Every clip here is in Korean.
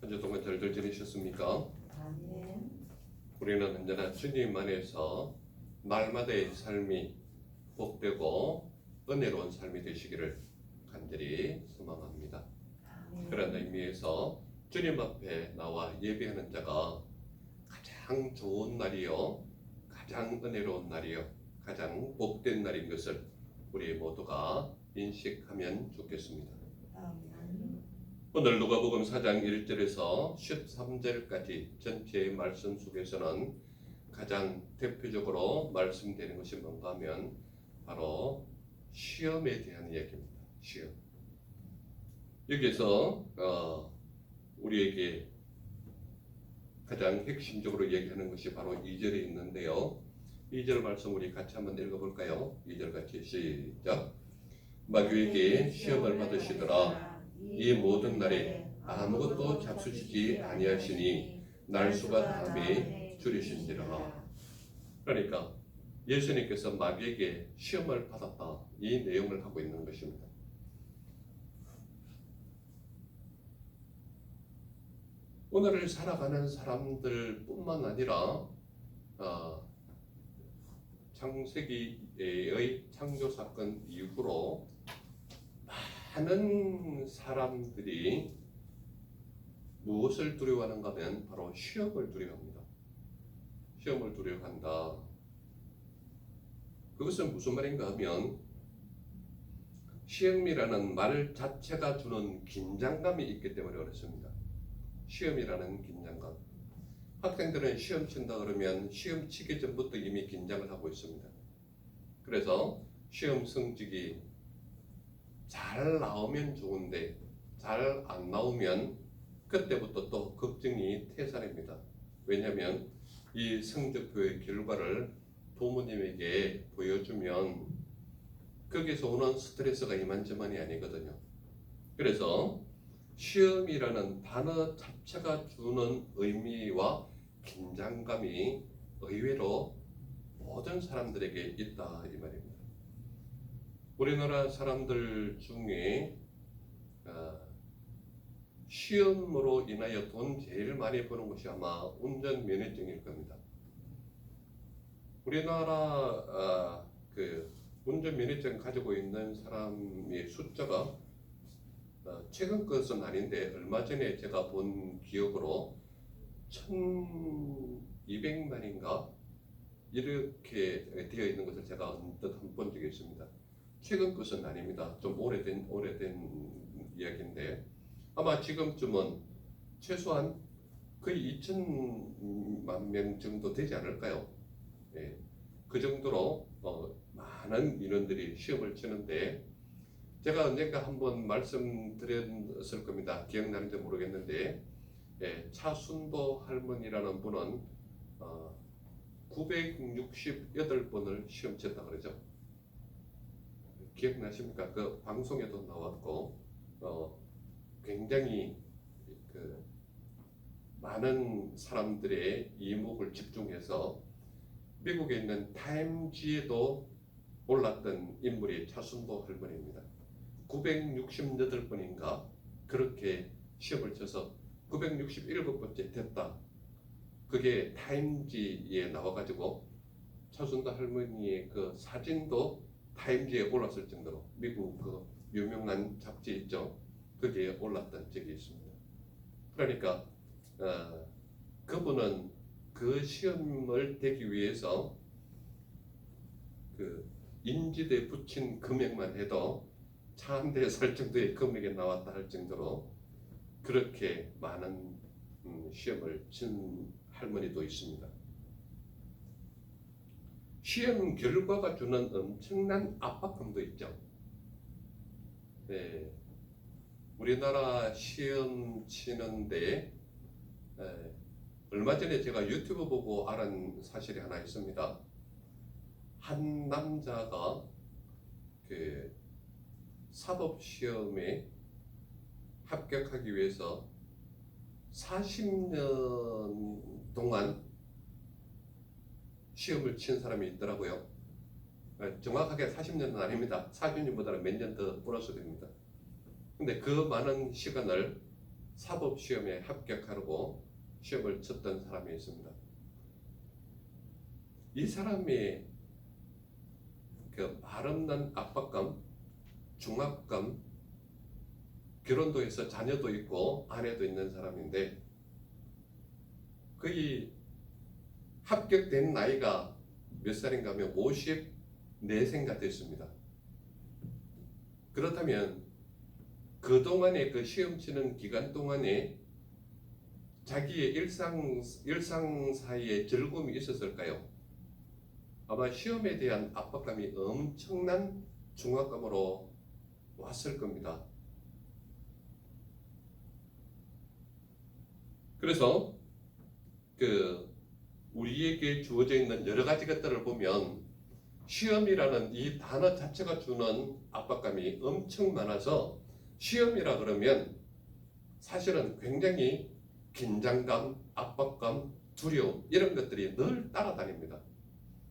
한 주 동안 잘들 지내셨습니까? 아멘. 우리는 언제나 주님 안에서 날마다의 삶이 복되고 은혜로운 삶이 되시기를 간절히 소망합니다. 아멘. 그런 의미에서 주님 앞에 나와 예배하는 자가 가장 좋은 날이요, 가장 은혜로운 날이요, 가장 복된 날인 것을 우리 모두가 인식하면 좋겠습니다. 아멘. 오늘 누가복음 4장 1절에서 13절까지 전체의 말씀 속에서는 가장 대표적으로 말씀되는 것이 뭔가 하면 바로 시험에 대한 이야기입니다. 시험. 여기서 우리에게 가장 핵심적으로 얘기하는 것이 바로 2절에 있는데요. 2절 말씀 우리 같이 한번 읽어볼까요? 2절 같이 시작. 마귀에게 시험을 받으시더라. 이 모든 날에 아무것도 잡수시지 아니하시니 날수가 담이 줄이신지라. 그러니까 예수님께서 마귀에게 시험을 받았다, 이 내용을 하고 있는 것입니다. 오늘을 살아가는 사람들뿐만 아니라 창세기의 창조 사건 이후로 많은 사람들이 무엇을 두려워하는가 하면 바로 시험을 두려워합니다. 시험을 두려워한다. 그것은 무슨 말인가 하면 시험이라는 말 자체가 주는 긴장감이 있기 때문에 그렇습니다. 시험이라는 긴장감. 학생들은 시험 친다 그러면 시험 치기 전부터 이미 긴장을 하고 있습니다. 그래서 시험 성적이 잘 나오면 좋은데 잘 안 나오면 그때부터 또 걱정이 태산입니다. 왜냐하면 이 성적표의 결과를 부모님에게 보여주면 거기서 오는 스트레스가 이만저만이 아니거든요. 그래서 시험이라는 단어 자체가 주는 의미와 긴장감이 의외로 모든 사람들에게 있다 이 말입니다. 우리나라 사람들 중에 시험으로 인하여 돈 제일 많이 버는 것이 아마 운전면허증일 겁니다. 우리나라 운전면허증 가지고 있는 사람의 숫자가 최근 것은 아닌데 얼마 전에 제가 본 기억으로 1200만인가 이렇게 되어 있는 것을 제가 언뜻 본 적이 있습니다. 최근 것은 아닙니다. 좀 오래된 이야기인데 아마 지금쯤은 최소한 거의 2천만 명 정도 되지 않을까요? 예, 그 정도로 많은 인원들이 시험을 치는데 제가 언젠가 한번 말씀드렸을 겁니다. 기억나는지 모르겠는데 차순도 할머니라는 분은 968번을 시험 쳤다 그러죠. 기억나십니까? 그 방송에도 나왔고 굉장히 많은 사람들의 이목을 집중해서 미국에 있는 타임지에도 올랐던 인물이 차순도 할머니입니다. 968번인가 그렇게 시험을 쳐서 967번째 됐다. 그게 타임지에 나와가지고 차순도 할머니의 그 사진도 타임지에 올랐을 정도로 미국 그 유명한 잡지 있죠. 거기에 올랐던 적이 있습니다. 그러니까 그분은 그 시험을 대기 위해서 그 인지대에 붙인 금액만 해도 차 한 대 살 정도의 금액이 나왔다 할 정도로 그렇게 많은 시험을 친 할머니도 있습니다. 시험 결과가 주는 엄청난 압박감도 있죠. 네, 우리나라 시험 치는데 얼마 전에 제가 유튜브 보고 알은 사실이 하나 있습니다. 한 남자가 그 사법시험에 합격하기 위해서 40년 동안 시험을 친 사람이 있더라고요. 정확하게 40년은 아닙니다. 40년보다는 몇 년 더 플러스 됩니다. 근데 그 많은 시간을 사법시험에 합격하려고 시험을 쳤던 사람이 있습니다. 이 사람이 그 말없는 압박감, 중압감, 결혼도 해서 자녀도 있고 아내도 있는 사람인데 거의 합격된 나이가 몇 살인가 하면 54세인가 됐습니다. 그렇다면 그동안에 그 시험 치는 기간 동안에 자기의 일상 사이에 즐거움이 있었을까요? 아마 시험에 대한 압박감이 엄청난 중압감으로 왔을 겁니다. 그래서 우리에게 주어져 있는 여러 가지 것들을 보면 시험이라는 이 단어 자체가 주는 압박감이 엄청 많아서 시험이라 그러면 사실은 굉장히 긴장감, 압박감, 두려움 이런 것들이 늘 따라다닙니다.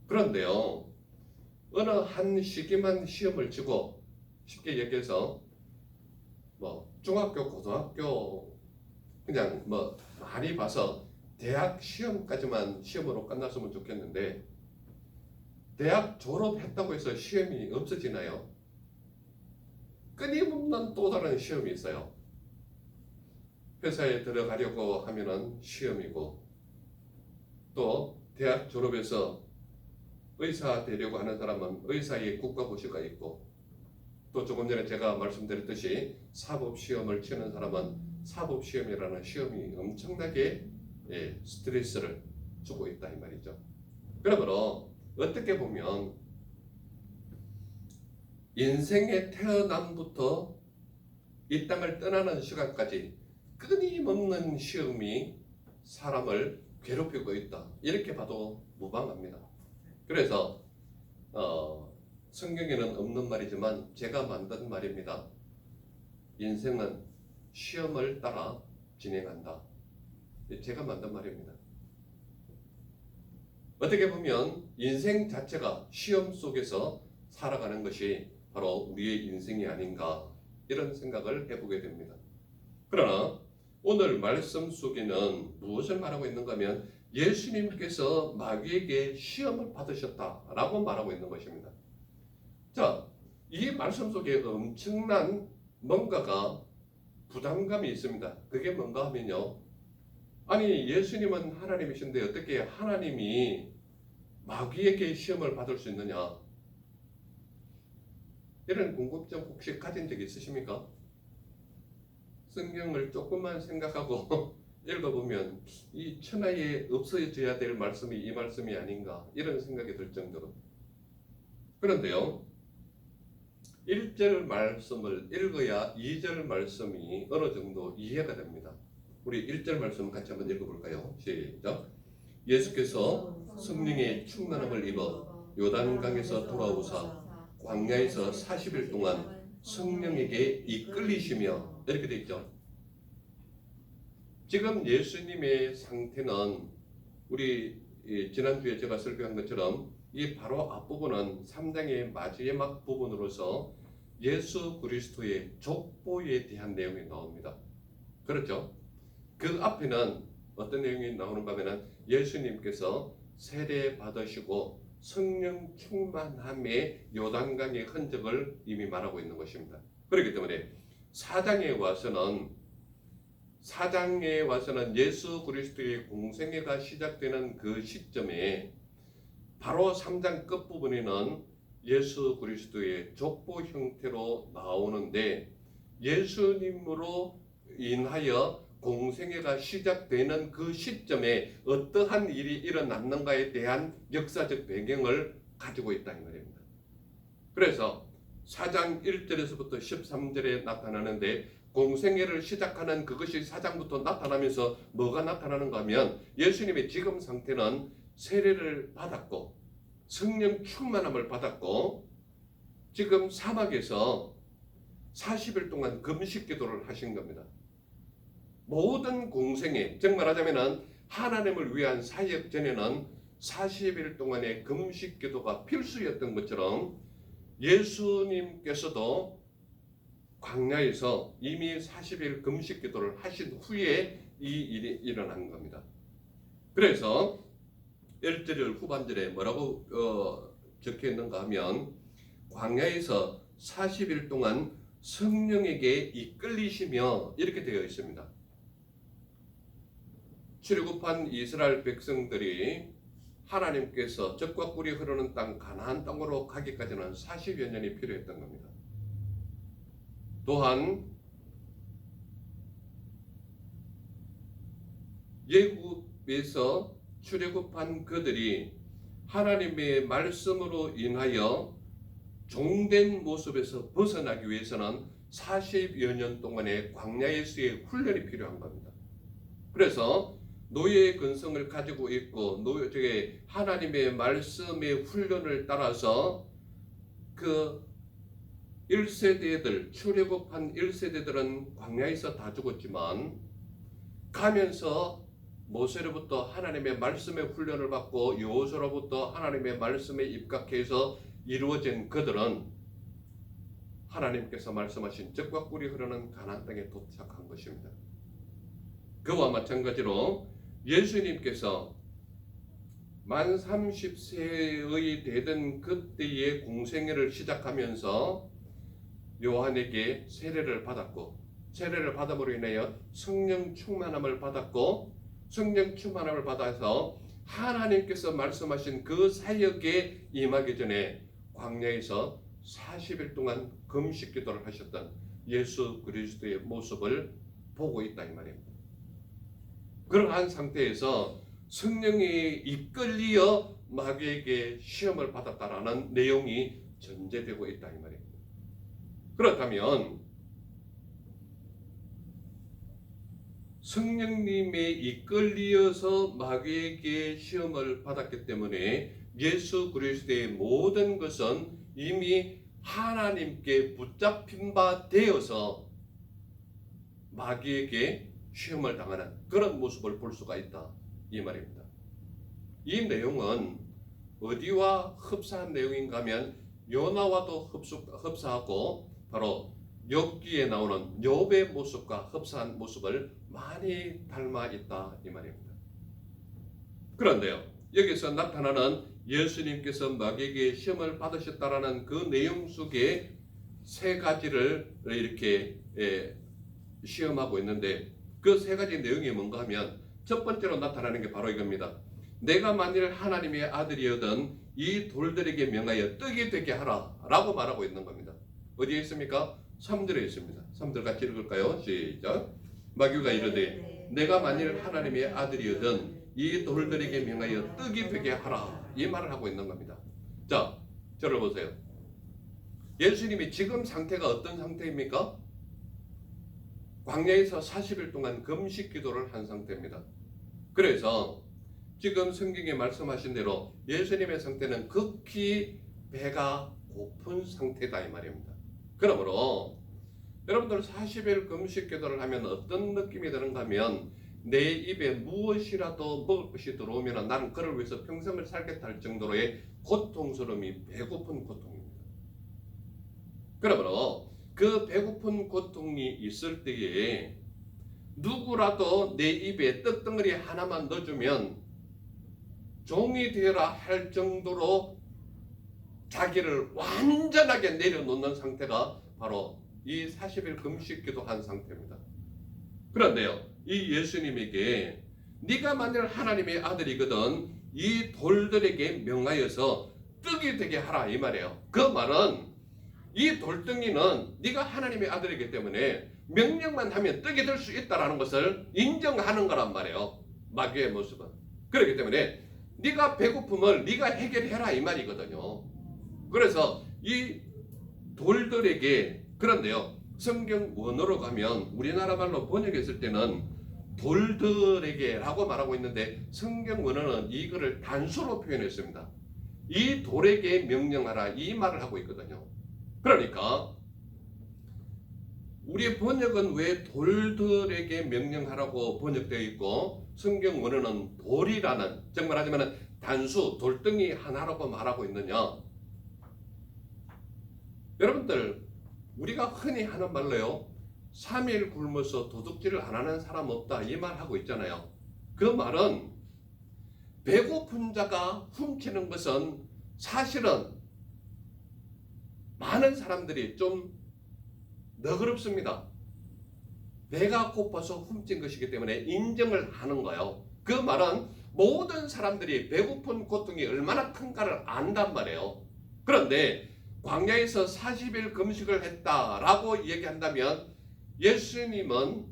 그런데요, 어느 한 시기만 시험을 치고 쉽게 얘기해서 중학교, 고등학교 그냥 많이 봐서 대학 시험까지만 시험으로 끝났으면 좋겠는데 대학 졸업했다고 해서 시험이 없어지나요? 끊임없는 또 다른 시험이 있어요. 회사에 들어가려고 하면은 시험이고 또 대학 졸업해서 의사 되려고 하는 사람은 의사의 국가고시가 있고 또 조금 전에 제가 말씀드렸듯이 사법시험을 치는 사람은 사법시험이라는 시험이 엄청나게 스트레스를 주고 있다 이 말이죠. 그러므로 어떻게 보면 인생의 태어남부터 이 땅을 떠나는 시간까지 끊임없는 시험이 사람을 괴롭히고 있다 이렇게 봐도 무방합니다. 그래서 성경에는 없는 말이지만 제가 만든 말입니다. 인생은 시험을 따라 진행한다. 제가 만든 말입니다. 어떻게 보면 인생 자체가 시험 속에서 살아가는 것이 바로 우리의 인생이 아닌가 이런 생각을 해보게 됩니다. 그러나 오늘 말씀 속에는 무엇을 말하고 있는가 하면 예수님께서 마귀에게 시험을 받으셨다라고 말하고 있는 것입니다. 자, 이 말씀 속에 엄청난 뭔가가 부담감이 있습니다. 그게 뭔가 하면요, 아니 예수님은 하나님이신데 어떻게 하나님이 마귀에게 시험을 받을 수 있느냐 이런 궁금증 혹시 가진 적 있으십니까? 성경을 조금만 생각하고 읽어보면 이 천하에 없어져야 될 말씀이 이 말씀이 아닌가 이런 생각이 들 정도로. 그런데요, 1절 말씀을 읽어야 2절 말씀이 어느 정도 이해가 됩니다. 우리 1절 말씀 같이 한번 읽어볼까요? 시작. 예수께서 성령의 충만함을 입어 요단강에서 돌아오사 광야에서 40일 동안 성령에게 이끌리시며 이렇게 되어 있죠. 지금 예수님의 상태는 우리 지난주에 제가 설교한 것처럼 이 바로 앞부분은 3장의 마지막 부분으로서 예수 그리스도의 족보에 대한 내용이 나옵니다. 그렇죠? 그 앞에는 어떤 내용이 나오는가 하면 예수님께서 세례 받으시고 성령 충만함의 요단강의 흔적을 이미 말하고 있는 것입니다. 그렇기 때문에 4장에 와서는 예수 그리스도의 공생애가 시작되는 그 시점에 바로 3장 끝부분에는 예수 그리스도의 족보 형태로 나오는데 예수님으로 인하여 공생애가 시작되는 그 시점에 어떠한 일이 일어났는가에 대한 역사적 배경을 가지고 있다 이 말입니다. 그래서 4장 1절에서부터 13절에 나타나는데 공생애를 시작하는 그것이 4장부터 나타나면서 뭐가 나타나는가 하면 예수님의 지금 상태는 세례를 받았고 성령 충만함을 받았고 지금 사막에서 40일 동안 금식 기도를 하신 겁니다. 모든 공생애, 즉 말하자면 하나님을 위한 사역 전에는 40일 동안의 금식 기도가 필수였던 것처럼 예수님께서도 광야에서 이미 40일 금식 기도를 하신 후에 이 일이 일어난 겁니다. 그래서 1절 후반절에 뭐라고 적혀 있는가 하면 광야에서 40일 동안 성령에게 이끌리시며 이렇게 되어 있습니다. 출애굽한 이스라엘 백성들이 하나님께서 젖과 꿀이 흐르는 땅 가나안 땅으로 가기까지는 40여 년이 필요했던 겁니다. 또한 예굽에서 출애굽한 그들이 하나님의 말씀으로 인하여 종된 모습에서 벗어나기 위해서는 40여 년 동안의 광야에서의 훈련이 필요한 겁니다. 그래서 노예의 근성을 가지고 있고 하나님의 말씀의 훈련을 따라서 그 1세대들 출애굽한 1세대들은 광야에서 다 죽었지만 가면서 모세로부터 하나님의 말씀의 훈련을 받고 여호수아로부터 하나님의 말씀에 입각해서 이루어진 그들은 하나님께서 말씀하신 젖과 꿀이 흐르는 가나안 땅에 도착한 것입니다. 그와 마찬가지로 예수님께서 만 30세의 되던 그때의 공생애를 시작하면서 요한에게 세례를 받았고 세례를 받음으로 인하여 성령 충만함을 받았고 성령 충만함을 받아서 하나님께서 말씀하신 그 사역에 임하기 전에 광야에서 40일 동안 금식 기도를 하셨던 예수 그리스도의 모습을 보고 있다 이 말입니다. 그러한 상태에서 성령이 이끌리어 마귀에게 시험을 받았다라는 내용이 전제되고 있다 이 말입니다. 그렇다면 성령님의 이끌리어서 마귀에게 시험을 받았기 때문에 예수 그리스도의 모든 것은 이미 하나님께 붙잡힌 바 되어서 마귀에게 시험을 당하는 그런 모습을 볼 수가 있다 이 말입니다. 이 내용은 어디와 흡사한 내용인가 하면 요나와도 흡사하고 바로 욥기에 나오는 욥의 모습과 흡사한 모습을 많이 닮아 있다 이 말입니다. 그런데요, 여기서 나타나는 예수님께서 마귀에게 시험을 받으셨다라는 그 내용 속에 세 가지를 이렇게 시험하고 있는데 그 세 가지 내용이 뭔가 하면 첫 번째로 나타나는 게 바로 이겁니다. 내가 만일 하나님의 아들이어든 이 돌들에게 명하여 떡이 되게 하라 라고 말하고 있는 겁니다. 어디에 있습니까? 3절에 있습니다. 3절 같이 읽을까요? 시작. 마귀가 이르되 내가 만일 하나님의 아들이어든 이 돌들에게 명하여 떡이 되게 하라 이 말을 하고 있는 겁니다. 자, 저를 보세요. 예수님이 지금 상태가 어떤 상태입니까? 광야에서 40일 동안 금식 기도를 한 상태입니다. 그래서 지금 성경에 말씀하신 대로 예수님의 상태는 극히 배가 고픈 상태다 이 말입니다. 그러므로 여러분들 40일 금식 기도를 하면 어떤 느낌이 드는가 하면 내 입에 무엇이라도 먹을 것이 들어오면 나는 그를 위해서 평생을 살겠다 할 정도로의 고통스러움이 배고픈 고통입니다. 그러므로 그 배고픈 고통이 있을 때에 누구라도 내 입에 떡덩어리 하나만 넣어주면 종이 되어라 할 정도로 자기를 완전하게 내려놓는 상태가 바로 이 40일 금식기도 한 상태입니다. 그런데요, 이 예수님에게 네가 만일 하나님의 아들이거든 이 돌들에게 명하여서 떡이 되게 하라 이 말이에요. 그 말은 이 돌덩이는 네가 하나님의 아들이기 때문에 명령만 하면 떡이 될 수 있다는 것을 인정하는 거란 말이에요. 마귀의 모습은. 그렇기 때문에 네가 배고픔을 네가 해결해라 이 말이거든요. 그래서 이 돌들에게 그런데요, 성경 원어로 가면 우리나라 말로 번역했을 때는 돌들에게 라고 말하고 있는데 성경 원어는 이거를 단수로 표현했습니다. 이 돌에게 명령하라 이 말을 하고 있거든요. 그러니까 우리 번역은 왜 돌들에게 명령하라고 번역되어 있고 성경 원어는 돌이라는 정말 하지만 단수 돌덩이 하나라고 말하고 있느냐? 여러분들 우리가 흔히 하는 말로요. 3일 굶어서 도둑질을 안 하는 사람 없다 이 말 하고 있잖아요. 그 말은 배고픈 자가 훔치는 것은 사실은 많은 사람들이 좀 너그럽습니다. 배가 고파서 훔친 것이기 때문에 인정을 하는 거예요. 그 말은 모든 사람들이 배고픈 고통이 얼마나 큰가를 안단 말이에요. 그런데 광야에서 40일 금식을 했다라고 얘기한다면 예수님은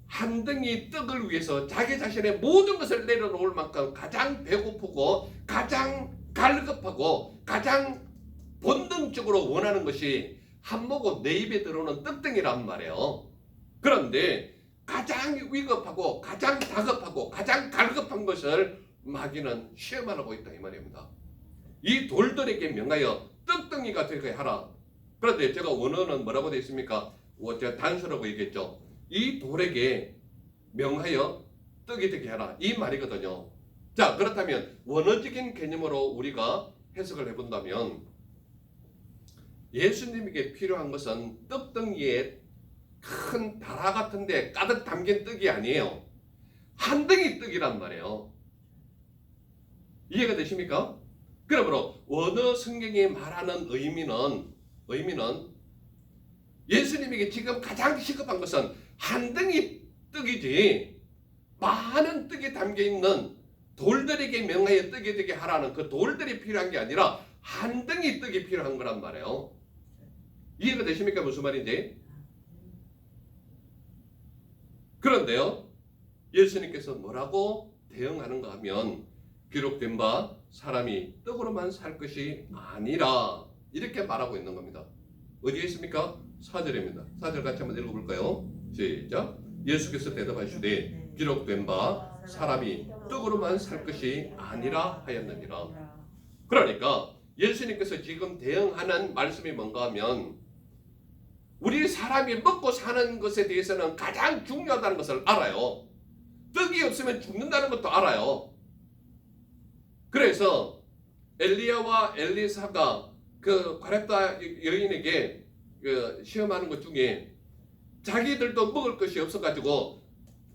한 덩이 떡을 위해서 자기 자신의 모든 것을 내려놓을 만큼 가장 배고프고 가장 갈급하고 가장 본능적으로 원하는 것이 한 모금 내 입에 들어오는 떡덩이란 말이에요. 그런데 가장 위급하고 가장 다급하고 가장 갈급한 것을 마귀는 시험하고 있다 이 말입니다. 이 돌들에게 명하여 떡덩이가 되게 하라. 그런데 제가 원어는 뭐라고 되어 있습니까? 제가 단수라고 얘기했죠. 이 돌에게 명하여 떡이 되게 하라 이 말이거든요. 자, 그렇다면 원어적인 개념으로 우리가 해석을 해본다면 예수님에게 필요한 것은 떡덩이에 큰 다라 같은데 가득 담긴 떡이 아니에요. 한 덩이 떡이란 말이에요. 이해가 되십니까? 그러므로 원어 성경이 말하는 의미는 예수님에게 지금 가장 시급한 것은 한 덩이 떡이지 많은 떡이 담겨있는 돌들에게 명하여 떡이 되게 하라는 그 돌들이 필요한 게 아니라 한 덩이 떡이 필요한 거란 말이에요. 이해가 되십니까? 무슨 말인지? 그런데요, 예수님께서 뭐라고 대응하는가 하면 기록된 바 사람이 떡으로만 살 것이 아니라 이렇게 말하고 있는 겁니다. 어디에 있습니까? 4절입니다. 4절 같이 한번 읽어볼까요? 시작. 예수께서 대답하시되 기록된 바 사람이 떡으로만 살 것이 아니라 하였느니라. 그러니까 예수님께서 지금 대응하는 말씀이 뭔가 하면 우리 사람이 먹고 사는 것에 대해서는 가장 중요하다는 것을 알아요. 떡이 없으면 죽는다는 것도 알아요. 그래서 엘리야와 엘리사가 그 가렙다 여인에게 그 시험하는 것 중에 자기들도 먹을 것이 없어가지고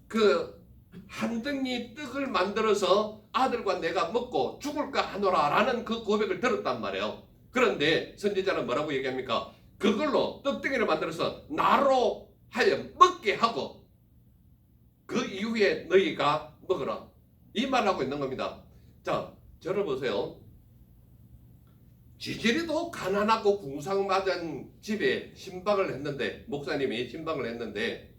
그 한 덩이 떡을 만들어서 아들과 내가 먹고 죽을까 하노라 라는 그 고백을 들었단 말이에요. 그런데 선지자는 뭐라고 얘기합니까? 그걸로 떡덩이를 만들어서 나로 하여 먹게 하고 그 이후에 너희가 먹으라 이 말하고 있는 겁니다. 자, 저를 보세요. 지지리도 가난하고 궁상맞은 집에 신방을 했는데 목사님이 신방을 했는데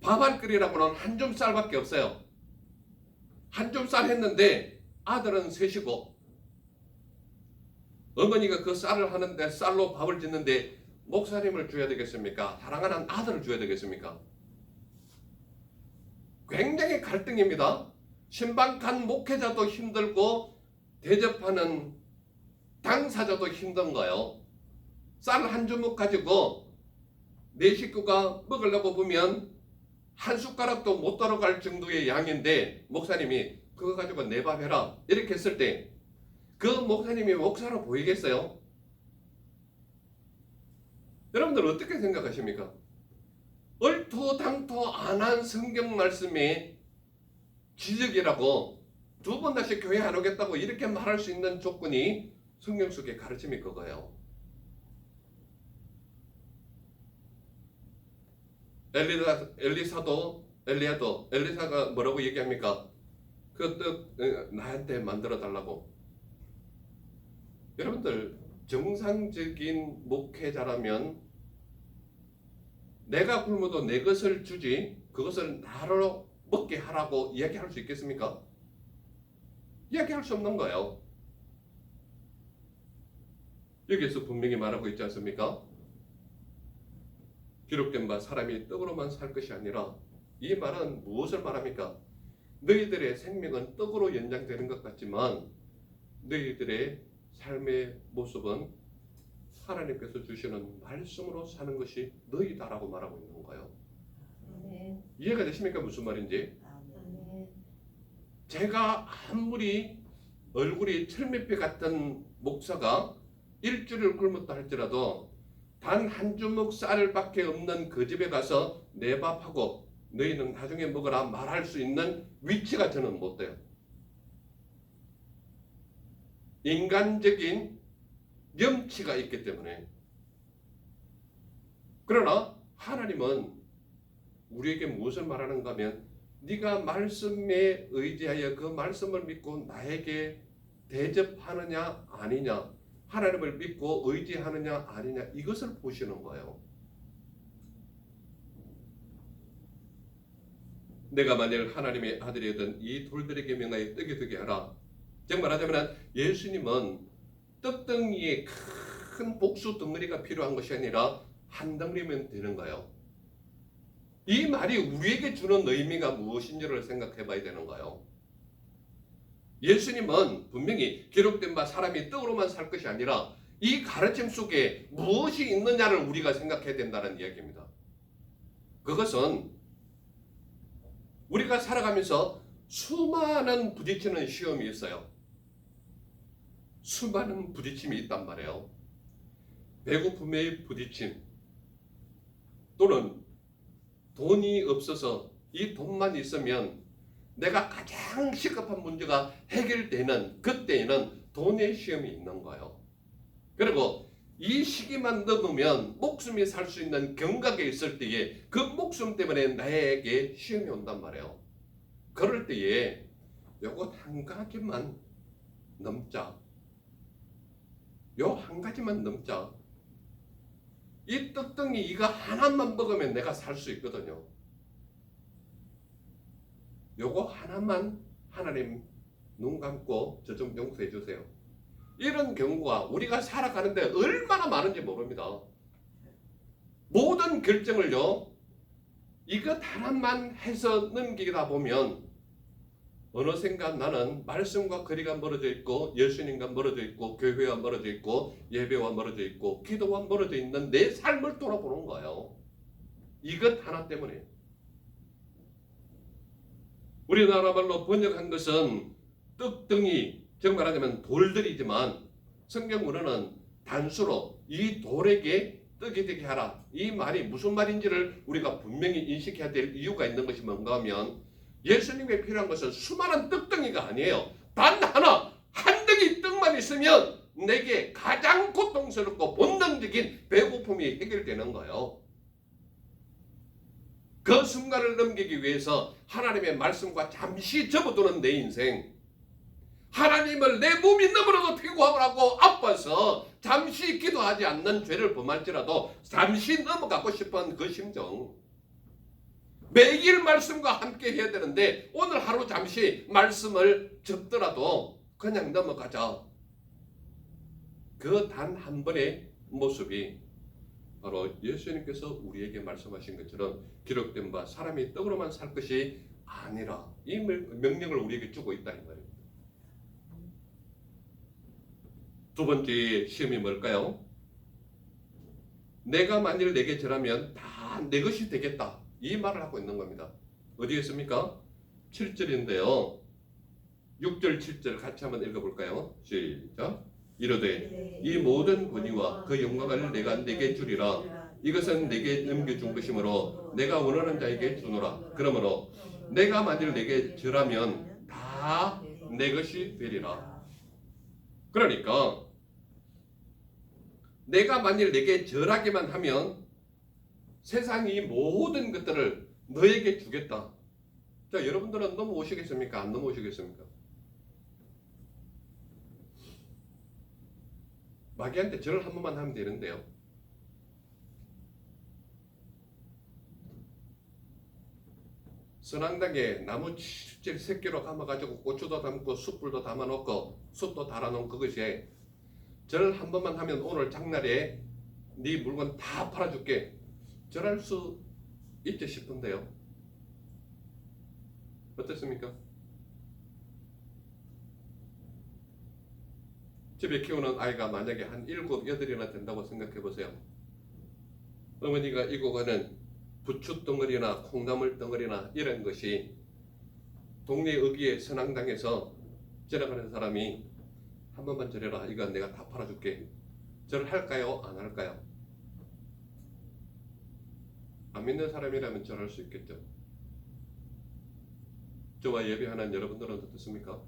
밥 한 끓이라고는 한 줌 쌀밖에 없어요. 한 줌 쌀 했는데 아들은 셋이고 어머니가 그 쌀을 하는데 쌀로 밥을 짓는데 목사님을 줘야 되겠습니까? 사랑하는 아들을 줘야 되겠습니까? 굉장히 갈등입니다. 신방 간 목회자도 힘들고 대접하는 당사자도 힘든 거예요. 쌀 한 주먹 가지고 내 식구가 먹으려고 보면 한 숟가락도 못 따라갈 정도의 양인데 목사님이 그거 가지고 내 밥 해라 이렇게 했을 때 그 목사님이 목사로 보이겠어요? 여러분들 어떻게 생각하십니까? 얼토당토 안 한 성경 말씀이 지적이라고 두 번 다시 교회 안 오겠다고 이렇게 말할 수 있는 조건이 성경 속의 가르침이 그거예요. 엘리사가 뭐라고 얘기합니까? 그 떡 나한테 만들어 달라고. 여러분들 정상적인 목회자라면 내가 굶어도 내 것을 주지 그것을 나로 먹게 하라고 이야기할 수 있겠습니까? 이야기할 수 없는 거예요. 여기에서 분명히 말하고 있지 않습니까? 기록된 바 사람이 떡으로만 살 것이 아니라 이 말은 무엇을 말합니까? 너희들의 생명은 떡으로 연장되는 것 같지만 너희들의 삶의 모습은 하나님께서 주시는 말씀으로 사는 것이 너희다라고 말하고 있는 거예요. 네. 이해가 되십니까? 무슨 말인지? 네. 제가 아무리 얼굴이 철미피 같은 목사가 일주일을 굶었다 할지라도 단 한 주먹 쌀밖에 없는 그 집에 가서 내 밥하고 너희는 나중에 먹으라 말할 수 있는 위치가 저는 못 돼요. 인간적인 염치가 있기 때문에. 그러나 하나님은 우리에게 무엇을 말하는가 하면 네가 말씀에 의지하여 그 말씀을 믿고 나에게 대접하느냐 아니냐, 하나님을 믿고 의지하느냐 아니냐, 이것을 보시는 거예요. 내가 만일 하나님의 아들이든 이 돌들에게 명하여 떡이 되게 하라. 즉 말하자면 예수님은 떡덩이에 큰 복수 덩어리가 필요한 것이 아니라 한 덩어리면 되는 거예요. 이 말이 우리에게 주는 의미가 무엇인지를 생각해 봐야 되는 거예요. 예수님은 분명히 기록된 바 사람이 떡으로만 살 것이 아니라 이 가르침 속에 무엇이 있느냐를 우리가 생각해야 된다는 이야기입니다. 그것은 우리가 살아가면서 수많은 부딪히는 시험이 있어요. 수많은 부딪힘이 있단 말이에요. 배고픔의 부딪힘, 또는 돈이 없어서 이 돈만 있으면 내가 가장 시급한 문제가 해결되는 그때에는 돈의 시험이 있는 거예요. 그리고 이 시기만 넘으면 목숨이 살 수 있는 경각에 있을 때에 그 목숨 때문에 나에게 시험이 온단 말이에요. 그럴 때에 요것 한 가지만 넘자. 요 한 가지만 넘자. 이 떡덩이 이거 하나만 먹으면 내가 살 수 있거든요. 요거 하나만 하나님 눈 감고 저 좀 용서해 주세요. 이런 경우가 우리가 살아가는데 얼마나 많은지 모릅니다. 모든 결정을요, 이것 하나만 해서 넘기다 보면 어느샌가 나는 말씀과 거리가 멀어져 있고 예수님과 멀어져 있고 교회와 멀어져 있고 예배와 멀어져 있고 기도와 멀어져 있는 내 삶을 돌아보는 거예요. 이것 하나 때문에. 우리나라 말로 번역한 것은 떡덩이, 즉 말하자면 돌들이지만 성경으로는 단수로 이 돌에게 떡이 되게 하라. 이 말이 무슨 말인지를 우리가 분명히 인식해야 될 이유가 있는 것이 뭔가 하면 예수님께 필요한 것은 수많은 떡덩이가 아니에요. 단 하나, 한 덩이 떡만 있으면 내게 가장 고통스럽고 본능적인 배고픔이 해결되는 거예요. 그 순간을 넘기기 위해서 하나님의 말씀과 잠시 접어두는 내 인생, 하나님을 내 몸이 너무나도 피곤하고 아파서 잠시 기도하지 않는 죄를 범할지라도 잠시 넘어가고 싶은 그 심정, 매일 말씀과 함께 해야 되는데 오늘 하루 잠시 말씀을 접더라도 그냥 넘어가자. 그 단 한 번의 모습이 바로 예수님께서 우리에게 말씀하신 것처럼 기록된 바 사람이 떡으로만 살 것이 아니라 이 명령을 우리에게 주고 있다 이 말입니다. 두 번째 시험이 뭘까요? 내가 만일 내게 절하면 다 내 것이 되겠다. 이 말을 하고 있는 겁니다. 어디에 있습니까? 7절인데요. 6절 7절 같이 한번 읽어볼까요? 시작. 이르되 이 모든 권위와 그 영광을 내가 내게 주리라. 이것은 내게 넘겨준 것이므로 내가 원하는 자에게 주노라. 그러므로 내가 만일 내게 절하면 다 내 것이 되리라. 그러니까 내가 만일 내게 절하기만 하면 세상이 모든 것들을 너에게 주겠다. 자, 여러분들은 넘어오시겠습니까? 안 넘어오시겠습니까? 마귀한테 절을 한 번만 하면 되는데요. 선앙당에 나무 7 새끼로 감아가지고 고추도 담고 숯불도 담아놓고 숯도 달아놓은 그것이 절 한 번만 하면 오늘 장날에 네 물건 다 팔아줄게. 절할 수 있지 싶은데요. 어떻습니까? 집에 키우는 아이가 만약에 한 7, 8이나 된다고 생각해 보세요. 어머니가 이고가는 부추 덩어리나 콩나물 덩어리나 이런 것이 동네 어귀에 선앙당에서 지나가는 사람이 한 번만 절해라. 이거 내가 다 팔아줄게. 절할까요? 안 할까요? 안 믿는 사람이라면 절할 수 있겠죠. 저와 예배하는 여러분들은 어떻습니까?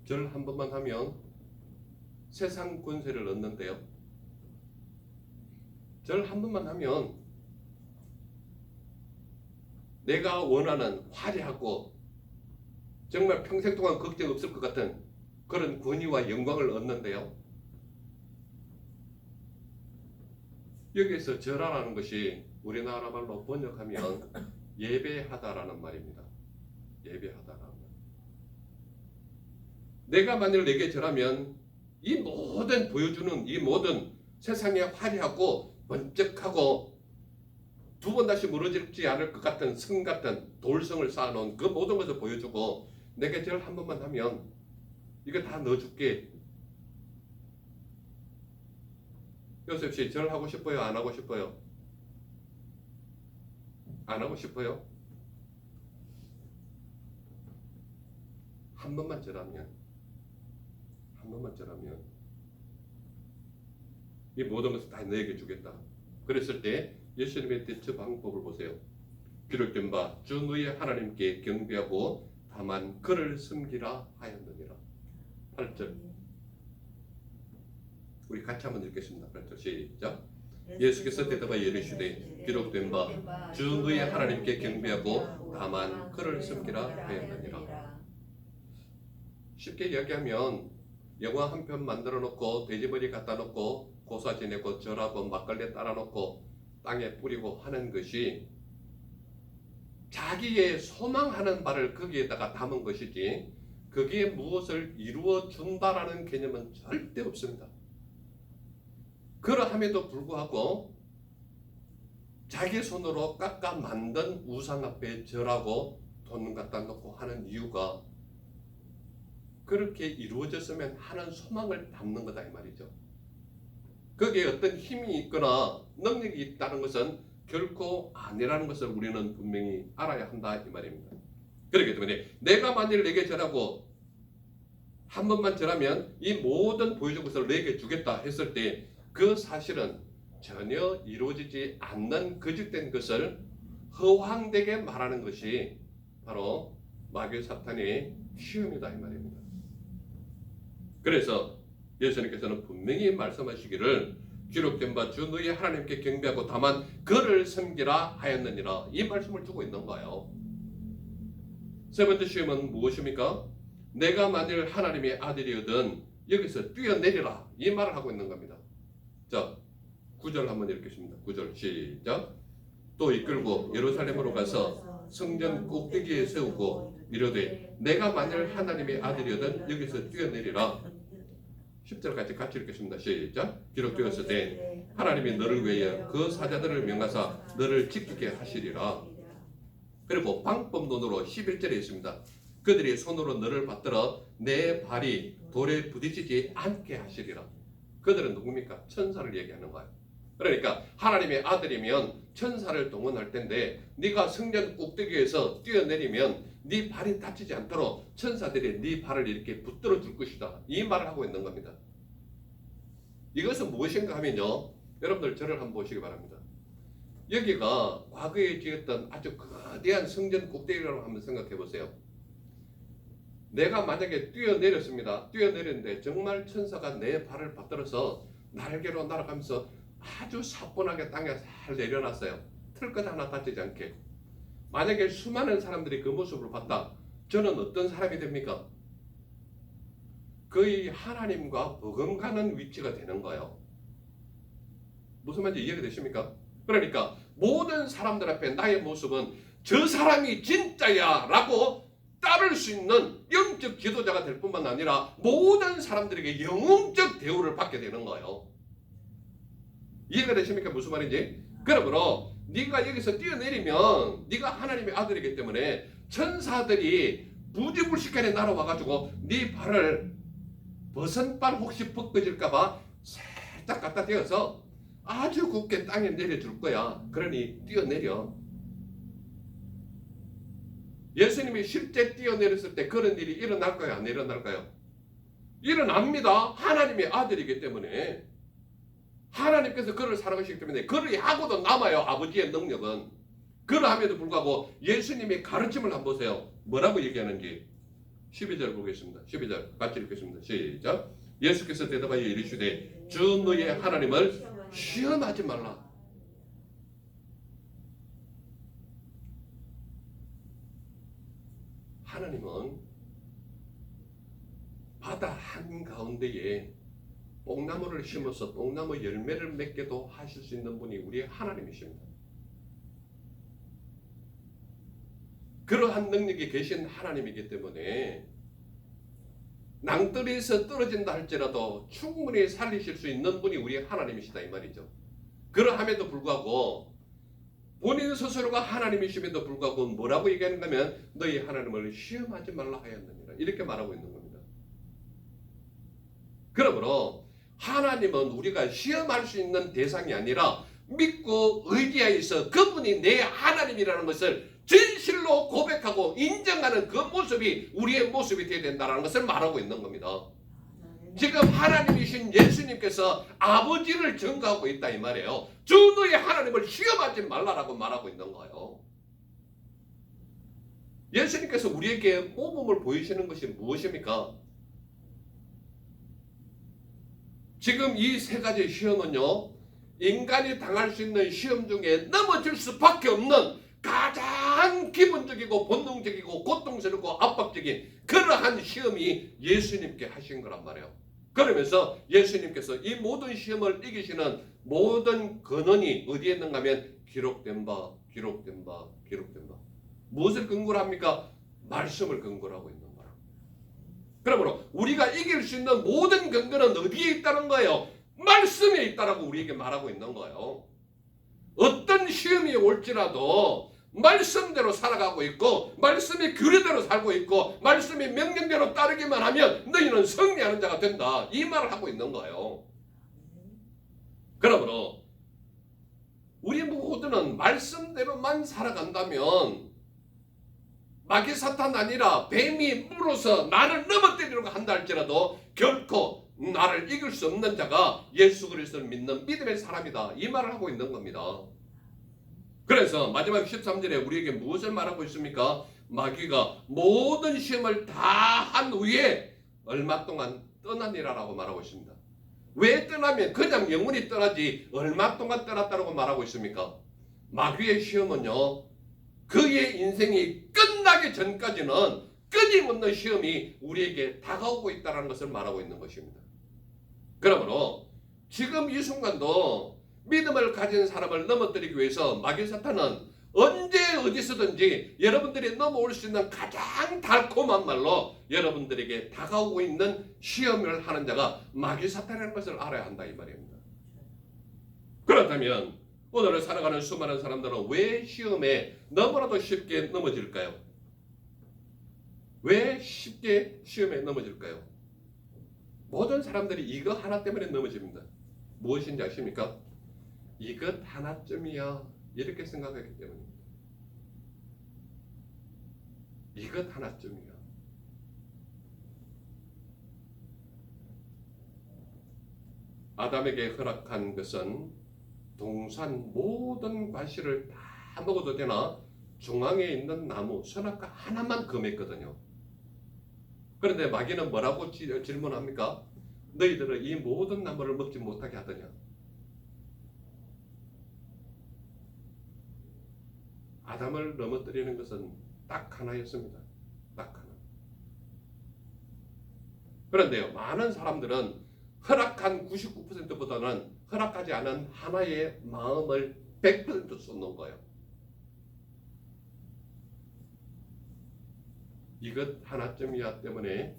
절 한 번만 하면 세상 권세를 얻는데요. 절 한 번만 하면 내가 원하는 화려하고 정말 평생 동안 걱정 없을 것 같은 그런 권위와 영광을 얻는데요. 여기에서 절하라는 것이 우리나라 말로 번역하면 예배하다라는 말입니다. 예배하다라는 말. 내가 만일 내게 절하면 이 모든 보여주는 이 모든 세상에 화려하고 번쩍하고 두 번 다시 무너지지 않을 것 같은 성 같은 돌성을 쌓아놓은 그 모든 것을 보여주고 내게 절 한 번만 하면 이거 다 넣어줄게. 요셉씨 절 하고 싶어요? 안 하고 싶어요? 안 하고 싶어요? 한 번만 절하면 이 모든 것을 다 너에게 주겠다. 그랬을 때 예수님의 대처 방법을 보세요. 기록된 바 주 너희 하나님께 경배하고 다만 그를 섬기라 하였느니라. 8절 우리 같이 한번 읽겠습니다. 8절 시작. 예수께서 대답하여 이르시되 기록된 바 주 너희 하나님께 경배하고 다만 그를 섬기라 하였느니라. 쉽게 이야기하면 영화 한 편 만들어 놓고 돼지머리 갖다 놓고 고사 지내고 절하고 막걸리 따라 놓고 땅에 뿌리고 하는 것이 자기의 소망하는 바를 거기에다가 담은 것이지 거기에 무엇을 이루어 준다라는 개념은 절대 없습니다. 그러함에도 불구하고 자기 손으로 깎아 만든 우상 앞에 절하고 돈 갖다 놓고 하는 이유가 그렇게 이루어졌으면 하는 소망을 담는 거다 이 말이죠. 거기에 어떤 힘이 있거나 능력이 있다는 것은 결코 아니라는 것을 우리는 분명히 알아야 한다 이 말입니다. 그렇기 때문에 내가 만일 내게 절하고 한 번만 절하면 이 모든 보여준 것을 내게 주겠다 했을 때 그 사실은 전혀 이루어지지 않는 거짓된 것을 허황되게 말하는 것이 바로 마귀 사탄의 시험이다 이 말입니다. 그래서 예수님께서는 분명히 말씀하시기를 기록된 바 주 너희 하나님께 경배하고 다만 그를 섬기라 하였느니라 이 말씀을 주고 있는 거예요. 세 번째 시험은 무엇입니까? 내가 만일 하나님의 아들이거든 여기서 뛰어내리라 이 말을 하고 있는 겁니다. 자 9절 한번 읽겠습니다. 9절 시작. 또 이끌고 예루살렘으로 가서 성전 꼭대기에 세우고 이르되 내가 만일 하나님의 아들이거든 여기서 뛰어내리라. 10절까지 같이 읽겠습니다. 시작. 기록되었으되 하나님이 너를 위하여 그 사자들을 명하사 너를 지키게 하시리라. 그리고 방법론으로 11절에 있습니다. 그들이 손으로 너를 받들어 내 발이 돌에 부딪히지 않게 하시리라. 그들은 누굽니까? 천사를 얘기하는 거예요. 그러니까 하나님의 아들이면 천사를 동원할 텐데 네가 성전 꼭대기에서 뛰어내리면 네 발이 다치지 않도록 천사들이 네 발을 이렇게 붙들어 줄 것이다. 이 말을 하고 있는 겁니다. 이것은 무엇인가 하면요. 여러분들 저를 한번 보시기 바랍니다. 여기가 과거에 지었던 아주 거대한 성전 꼭대기라고 한번 생각해 보세요. 내가 만약에 뛰어내렸습니다. 뛰어내렸는데 정말 천사가 내 발을 받들어서 날개로 날아가면서 아주 사뿐하게 땅에 잘 내려놨어요. 틀끝 하나 다치지 않게. 만약에 수많은 사람들이 그 모습을 봤다. 저는 어떤 사람이 됩니까? 거의 하나님과 버금가는 위치가 되는 거예요. 무슨 말인지 이해가 되십니까? 그러니까 모든 사람들 앞에 나의 모습은 저 사람이 진짜야 라고 따를 수 있는 영적 지도자가 될 뿐만 아니라 모든 사람들에게 영웅적 대우를 받게 되는 거예요. 이해가 되십니까? 무슨 말인지? 그러므로 네가 여기서 뛰어내리면 네가 하나님의 아들이기 때문에 천사들이 부지불식간에 날아와가지고 네 발을 버선발 혹시 벗겨질까봐 살짝 갖다 대어서 아주 곱게 땅에 내려줄 거야. 그러니 뛰어내려. 예수님이 실제 뛰어내렸을 때 그런 일이 일어날까요? 안 일어날까요? 일어납니다. 하나님의 아들이기 때문에. 하나님께서 그를 사랑하시기 때문에 그를 하고도 남아요. 아버지의 능력은. 그러함에도 불구하고 예수님의 가르침을 한번 보세요. 뭐라고 얘기하는지 12절 보겠습니다. 12절 같이 읽겠습니다. 시작. 예수께서 대답하여 이르시되 주 너의 하나님을 시험하지 말라. 하나님은 바다 한가운데에 뽕나무를 심어서 뽕나무 열매를 맺게도 하실 수 있는 분이 우리의 하나님이십니다. 그러한 능력이 계신 하나님이기 때문에 낭떠러지에서 떨어진다 할지라도 충분히 살리실 수 있는 분이 우리의 하나님이시다 이 말이죠. 그러함에도 불구하고 본인 스스로가 하나님이심에도 불구하고 뭐라고 얘기하는가 하면 너희 하나님을 시험하지 말라 하였느니라 이렇게 말하고 있는 겁니다. 그러므로 하나님은 우리가 시험할 수 있는 대상이 아니라 믿고 의지하여서 그분이 내 하나님이라는 것을 진실로 고백하고 인정하는 그 모습이 우리의 모습이 되어야 된다는 것을 말하고 있는 겁니다. 지금 하나님이신 예수님께서 아버지를 증거하고 있다 이 말이에요. 주 너의 하나님을 시험하지 말라라고 말하고 있는 거예요. 예수님께서 우리에게 모범을 보이시는 것이 무엇입니까? 지금 이 세 가지 시험은요, 인간이 당할 수 있는 시험 중에 넘어질 수밖에 없는 가장 기본적이고 본능적이고 고통스럽고 압박적인 그러한 시험이 예수님께 하신 거란 말이에요. 그러면서 예수님께서 이 모든 시험을 이기시는 모든 근원이 어디에 있는가 하면 기록된 바. 무엇을 근거로 합니까? 말씀을 근거로 하고 있는 거라. 그러므로 우리가 이길 수 있는 모든 근거는 어디에 있다는 거예요? 말씀에 있다라고 우리에게 말하고 있는 거예요. 어떤 시험이 올지라도 말씀대로 살아가고 있고 말씀의 규례대로 살고 있고 말씀의 명령대로 따르기만 하면 너희는 승리하는 자가 된다. 이 말을 하고 있는 거예요. 그러므로 우리 모두는 말씀대로만 살아간다면 마귀 사탄 아니라 뱀이 물어서 나를 넘어뜨리려고 한다 할지라도 결코 나를 이길 수 없는 자가 예수 그리스도를 믿는 믿음의 사람이다. 이 말을 하고 있는 겁니다. 그래서 마지막 13절에 우리에게 무엇을 말하고 있습니까? 마귀가 모든 시험을 다 한 후에 얼마 동안 떠나니라라고 말하고 있습니다. 왜 떠나면 그냥 영원히 떠나지 얼마 동안 떠났다고 말하고 있습니까? 마귀의 시험은요, 그의 인생이 끝나기 전까지는 끊임없는 시험이 우리에게 다가오고 있다는 것을 말하고 있는 것입니다. 그러므로 지금 이 순간도 믿음을 가진 사람을 넘어뜨리기 위해서 마귀 사탄은 언제 어디서든지 여러분들이 넘어올 수 있는 가장 달콤한 말로 여러분들에게 다가오고 있는 시험을 하는 자가 마귀 사탄이라는 것을 알아야 한다 이 말입니다. 그렇다면 오늘을 살아가는 수많은 사람들은 왜 시험에 너무나도 쉽게 넘어질까요? 왜 쉽게 시험에 넘어질까요? 모든 사람들이 이거 하나 때문에 넘어집니다. 무엇인지 아십니까? 이것 하나쯤이야 이렇게 생각하기 때문입니다. 이것 하나쯤이야. 아담에게 허락한 것은 동산 모든 과실을 다 먹어도 되나 중앙에 있는 나무 선악과 하나만 금했거든요. 그런데 마귀는 뭐라고 질문합니까? 너희들은 이 모든 나무를 먹지 못하게 하더냐? 아담을 넘어뜨리는 것은 딱 하나였습니다. 딱 하나. 그런데요, 많은 사람들은 허락한 99%보다는 허락하지 않은 하나의 마음을 100% 쏟는 거예요. 이것 하나쯤이야 때문에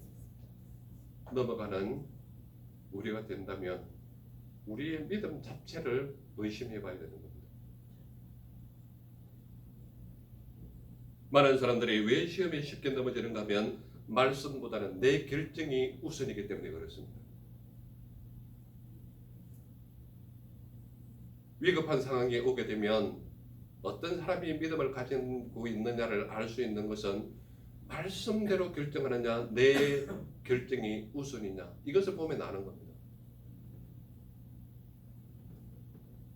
넘어가는 우리가 된다면 우리의 믿음 자체를 의심해 봐야 되는 겁니다. 많은 사람들이 왜 시험에 쉽게 넘어지는가 하면 말씀보다는 내 결정이 우선이기 때문에 그렇습니다. 위급한 상황에 오게 되면 어떤 사람이 믿음을 가지고 있느냐를 알 수 있는 것은 말씀대로 결정하느냐 내 결정이 우선이냐 이것을 보면 아는 겁니다.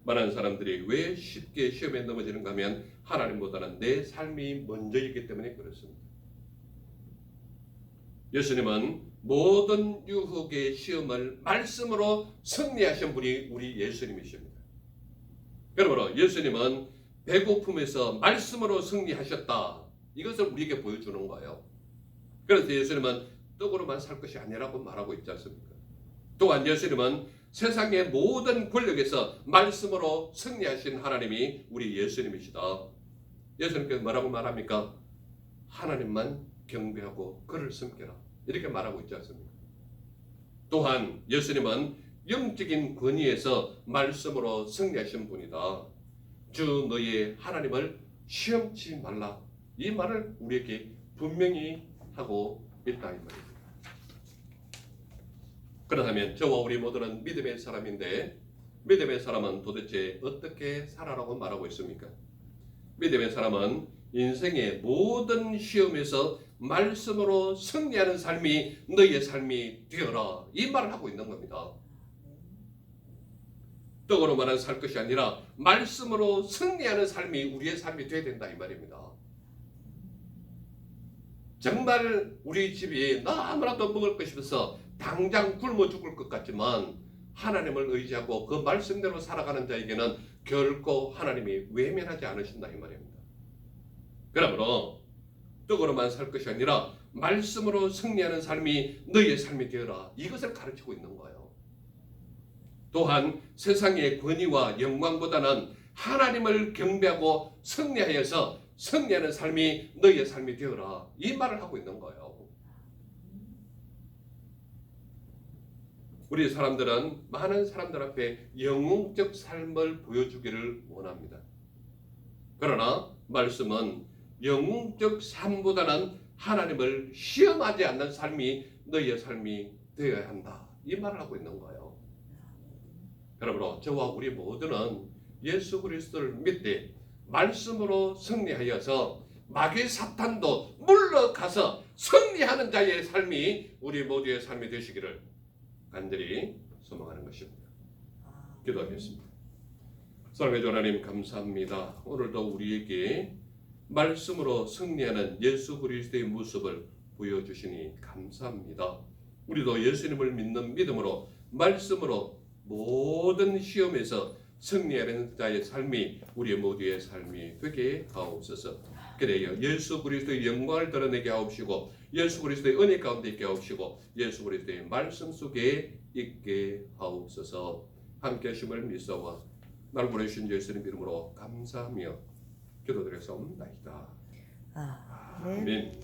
많은 사람들이 왜 쉽게 시험에 넘어지는가 하면 하나님보다는 내 삶이 먼저이기 때문에 그렇습니다. 예수님은 모든 유혹의 시험을 말씀으로 승리하신 분이 우리 예수님이십니다. 그러므로 예수님은 배고픔에서 말씀으로 승리하셨다. 이것을 우리에게 보여주는 거예요. 그래서 예수님은 떡으로만 살 것이 아니라고 말하고 있지 않습니까? 또한 예수님은 세상의 모든 권력에서 말씀으로 승리하신 하나님이 우리 예수님이시다. 예수님께서 뭐라고 말합니까? 하나님만 경배하고 그를 섬겨라. 이렇게 말하고 있지 않습니까? 또한 예수님은 영적인 권위에서 말씀으로 승리하신 분이다. 주 너의 하나님을 시험치 말라. 이 말을 우리에게 분명히 하고 있다 이 말입니다. 그렇다면 저와 우리 모두는 믿음의 사람인데 믿음의 사람은 도대체 어떻게 살아라고 말하고 있습니까? 믿음의 사람은 인생의 모든 시험에서 말씀으로 승리하는 삶이 너희의 삶이 되어라. 이 말을 하고 있는 겁니다. 떡으로만 살 것이 아니라 말씀으로 승리하는 삶이 우리의 삶이 되어야 된다 이 말입니다. 정말 우리 집이 너무나도 먹을 것이 없어서 당장 굶어 죽을 것 같지만 하나님을 의지하고 그 말씀대로 살아가는 자에게는 결코 하나님이 외면하지 않으신다 이 말입니다. 그러므로 떡으로만 살 것이 아니라 말씀으로 승리하는 삶이 너희의 삶이 되어라. 이것을 가르치고 있는 거예요. 또한 세상의 권위와 영광보다는 하나님을 경배하고 승리하여서 승리하는 삶이 너희의 삶이 되어라. 이 말을 하고 있는 거예요. 우리 사람들은 많은 사람들 앞에 영웅적 삶을 보여주기를 원합니다. 그러나 말씀은 영웅적 삶보다는 하나님을 시험하지 않는 삶이 너희의 삶이 되어야 한다. 이 말을 하고 있는 거예요. 그러므로 저와 우리 모두는 예수 그리스도를 믿되 말씀으로 승리하여서 마귀 사탄도 물러가서 승리하는 자의 삶이 우리 모두의 삶이 되시기를 간절히 소망하는 것입니다. 기도하겠습니다. 사랑의 주 하나님 감사합니다. 오늘도 우리에게 말씀으로 승리하는 예수 그리스도의 모습을 보여주시니 감사합니다. 우리도 예수님을 믿는 믿음으로 말씀으로 모든 시험에서 승리하는 자의 삶이 우리 모두의 삶이 되게 하옵소서. 그래요. 예수 그리스도의 영광을 드러내게 하옵시고 예수 그리스도의 은혜 가운데 있게 하옵시고 예수 그리스도의 말씀 속에 있게 하옵소서. 함께 하심을 믿사와 나를 보내주신 예수님 이름으로 감사하며 기도드렸사옵나이다. 아멘.